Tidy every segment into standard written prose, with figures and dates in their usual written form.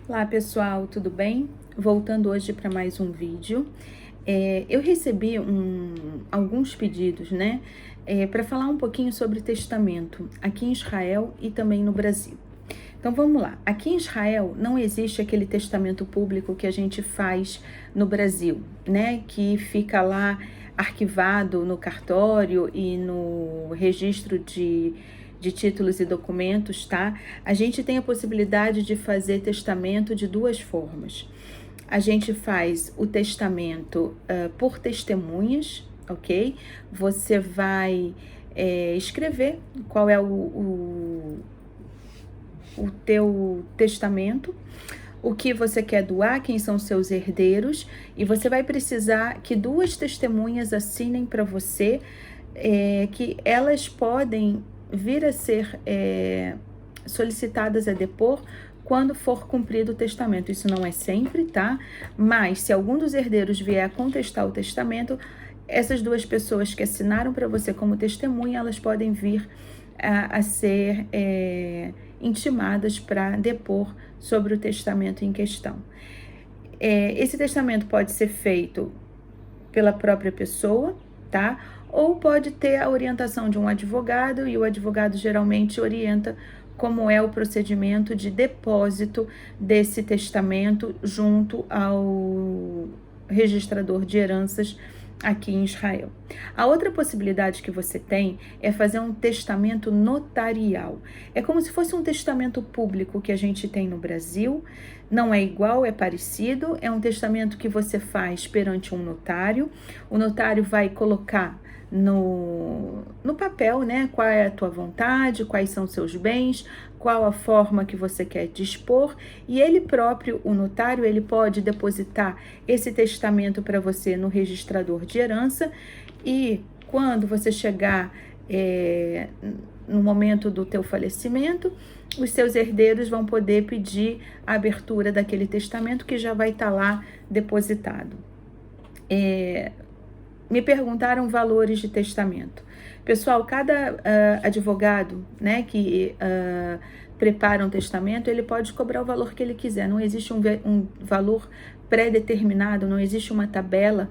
Olá pessoal, tudo bem? Voltando hoje para mais um vídeo. Eu recebi alguns pedidos, né? Para falar um pouquinho sobre testamento aqui em Israel e também no Brasil. Então vamos lá. Aqui em Israel não existe aquele testamento público que a gente faz no Brasil, né? Que fica lá arquivado no cartório e no registro de títulos e documentos, tá? A gente tem a possibilidade de fazer testamento de duas formas. A gente faz o testamento por testemunhas, ok? Você vai escrever qual é o teu testamento, o que você quer doar, quem são seus herdeiros, e você vai precisar que duas testemunhas assinem para você, que elas podem vir a ser solicitadas a depor quando for cumprido o testamento. Isso não é sempre, tá? Mas se algum dos herdeiros vier a contestar o testamento, essas duas pessoas que assinaram para você como testemunha, elas podem vir a ser intimadas para depor sobre o testamento em questão. Esse testamento pode ser feito pela própria pessoa, tá? Ou pode ter a orientação de um advogado, e o advogado geralmente orienta como é o procedimento de depósito desse testamento junto ao registrador de heranças aqui em Israel. A outra possibilidade que você tem é fazer um testamento notarial. É como se fosse um testamento público que a gente tem no Brasil. Não é igual, é parecido. É um testamento que você faz perante um notário. O notário vai colocar no papel, né? Qual é a tua vontade, quais são os seus bens, qual a forma que você quer dispor, e ele próprio, o notário, ele pode depositar esse testamento para você no registrador de herança, e quando você chegar no momento do teu falecimento, os seus herdeiros vão poder pedir a abertura daquele testamento que já vai estar lá depositado. Me perguntaram valores de testamento. Pessoal, cada advogado, né, que prepara um testamento, ele pode cobrar o valor que ele quiser. Não existe um valor pré-determinado, não existe uma tabela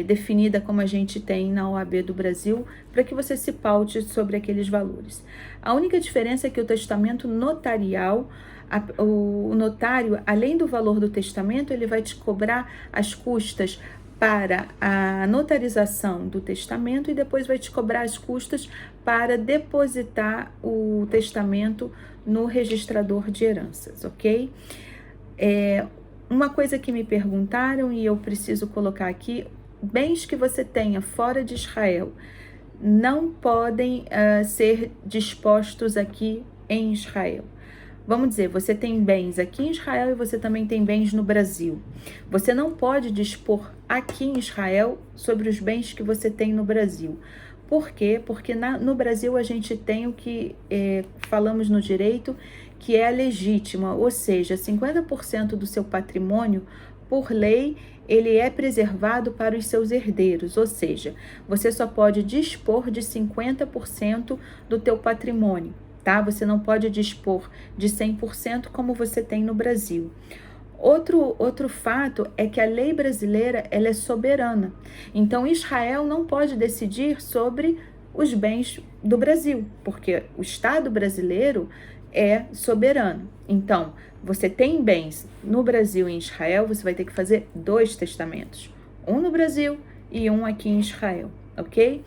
definida como a gente tem na OAB do Brasil, para que você se paute sobre aqueles valores. A única diferença é que o testamento notarial, o notário, além do valor do testamento, ele vai te cobrar as custas para a notarização do testamento e depois vai te cobrar as custas para depositar o testamento no registrador de heranças, ok? Uma coisa que me perguntaram e eu preciso colocar aqui: bens que você tenha fora de Israel não podem ser dispostos aqui em Israel. Vamos dizer, você tem bens aqui em Israel e você também tem bens no Brasil. Você não pode dispor aqui em Israel sobre os bens que você tem no Brasil. Por quê? Porque no Brasil a gente tem o que falamos no direito, que é a legítima, ou seja, 50% do seu patrimônio, por lei, ele é preservado para os seus herdeiros, ou seja, você só pode dispor de 50% do teu patrimônio. Tá? Você não pode dispor de 100% como você tem no Brasil. Outro fato é que a lei brasileira, ela é soberana. Então, Israel não pode decidir sobre os bens do Brasil, porque o Estado brasileiro é soberano. Então, você tem bens no Brasil e em Israel, você vai ter que fazer 2 testamentos. Um no Brasil e um aqui em Israel, ok?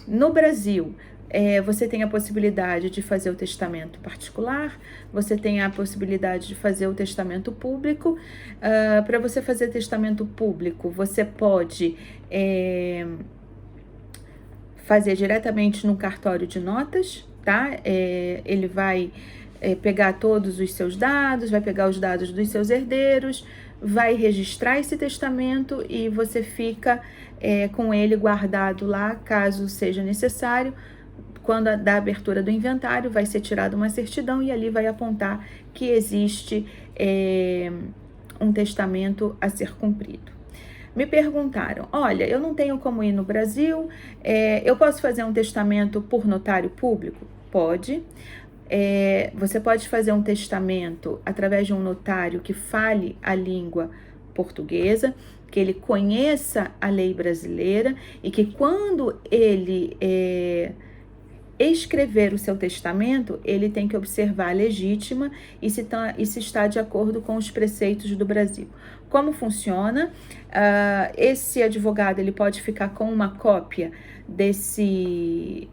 No Brasil, você tem a possibilidade de fazer o testamento particular, você tem a possibilidade de fazer o testamento público. Para você fazer testamento público, você pode fazer diretamente no cartório de notas, tá? Ele vai pegar todos os seus dados, vai pegar os dados dos seus herdeiros, vai registrar esse testamento e você fica com ele guardado lá, caso seja necessário. Quando da abertura do inventário, vai ser tirada uma certidão e ali vai apontar que existe um testamento a ser cumprido. Me perguntaram: olha, eu não tenho como ir no Brasil, eu posso fazer um testamento por notário público? Pode. Você pode fazer um testamento através de um notário que fale a língua portuguesa, que ele conheça a lei brasileira e que quando ele escrever o seu testamento, ele tem que observar a legítima e se está de acordo com os preceitos do Brasil. Como funciona? Esse advogado ele pode ficar com uma cópia desse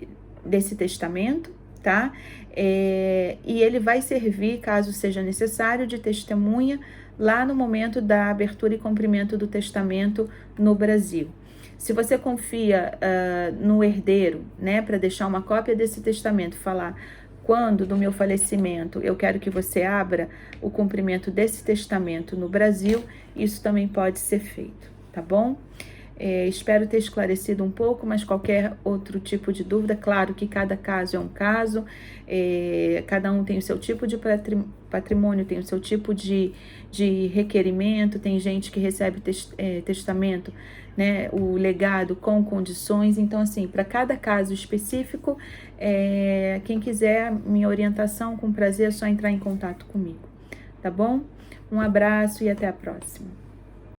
testamento, tá? E ele vai servir, caso seja necessário, de testemunha lá no momento da abertura e cumprimento do testamento no Brasil. Se você confia no herdeiro, né, para deixar uma cópia desse testamento, falar quando do meu falecimento eu quero que você abra o cumprimento desse testamento no Brasil, isso também pode ser feito, tá bom? Espero ter esclarecido um pouco, mas qualquer outro tipo de dúvida, claro que cada caso é um caso, cada um tem o seu tipo de patrimônio, tem o seu tipo de requerimento, tem gente que recebe testamento, né, o legado com condições, então assim, para cada caso específico, quem quiser minha orientação, com prazer é só entrar em contato comigo, tá bom? Um abraço e até a próxima.